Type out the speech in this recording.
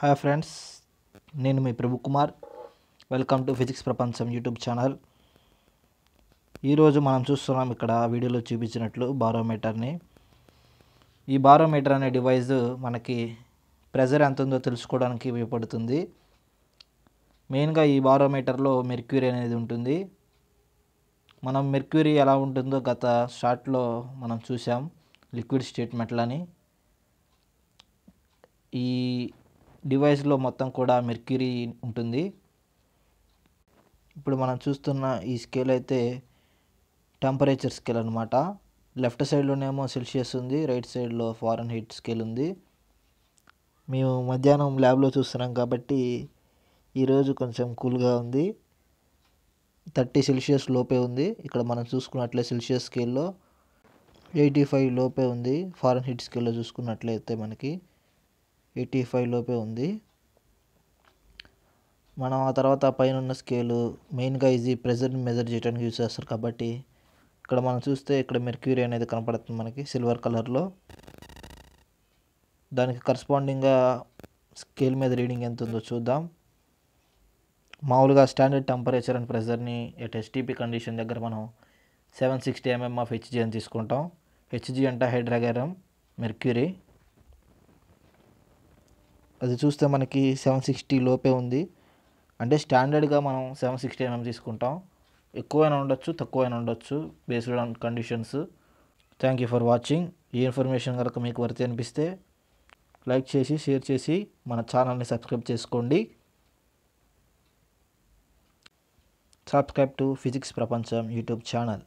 Hi friends, నేను మీ ప్రభు Kumar. Welcome to physics ప్రపంచం YouTube channel. ఈరోజు మనం చూస్తున్నాం ఇక్కడ వీడియోలో చూపించినట్లు బారోమీటర్ని. ఈ బారోమీటర్ అనే డివైస్ మనకి ప్రెజర్ ఎంత ఉందో తెలుసుకోవడానికి ఉపయోగపడుతుంది. మెయిన్గా ఈ బారోమీటర్లో మెర్క్యూరీ అనేది ఉంటుంది. మనం మెర్క్యూరీ ఎలా ఉంటుందో గత షార్ట్లో మనం చూసాం, లిక్విడ్ స్టేట్ మెటల్. ఈ డివైస్లో మొత్తం కూడా మెర్క్యూరీ ఉంటుంది. ఇప్పుడు మనం చూస్తున్న ఈ స్కేల్ అయితే టెంపరేచర్ స్కేల్ అనమాట. లెఫ్ట్ సైడ్లోనేమో సెల్సియస్ ఉంది, రైట్ సైడ్లో ఫారెన్హీట్ స్కేల్ ఉంది. మేము మధ్యాహ్నం ల్యాబ్లో చూస్తున్నాం కాబట్టి ఈరోజు కొంచెం కూల్గా ఉంది. 30 సెల్సియస్ లోపే ఉంది. ఇక్కడ మనం చూసుకున్నట్లే సెల్సియస్ స్కేల్లో 85 లోపే ఉంది. ఫారెన్హీట్ స్కేల్లో చూసుకున్నట్లయితే మనకి 85 లోపే ఉంది. మనం ఆ తర్వాత పైన ఉన్న స్కేలు మెయిన్గా ఇది ప్రెజర్ని మెజర్ చేయడానికి యూజ్ చేస్తారు కాబట్టి ఇక్కడ మనం చూస్తే ఇక్కడ మెర్క్యూరీ అనేది కనపడుతుంది మనకి సిల్వర్ కలర్లో. దానికి కరస్పాండింగ్గా స్కేల్ మీద రీడింగ్ ఎంత ఉందో చూద్దాం. మామూలుగా స్టాండర్డ్ టెంపరేచర్ అండ్ ప్రెజర్ని ఎట్ ఎస్టీపీ కండిషన్ దగ్గర మనం 760 mm ఆఫ్ హెచ్జీ అని తీసుకుంటాం. హెచ్జీ అంటే హైడ్రోగ్యారమ్ మెర్క్యూరీ. అది చూస్తే మనకి 760 లోపే ఉంది. అంటే స్టాండర్డ్గా మనం 760 mm తీసుకుంటాం. ఎక్కువైనా ఉండొచ్చు, తక్కువైనా ఉండొచ్చు based on conditions. Thank you for watching. ఈ ఇన్ఫర్మేషన్ కనుక మీకు వర్త్ అనిపిస్తే లైక్ చేసి షేర్ చేసి మన ఛానల్ని సబ్స్క్రైబ్ చేసుకోండి. సబ్స్క్రైబ్ టు ఫిజిక్స్ ప్రపంచం యూట్యూబ్ ఛానల్.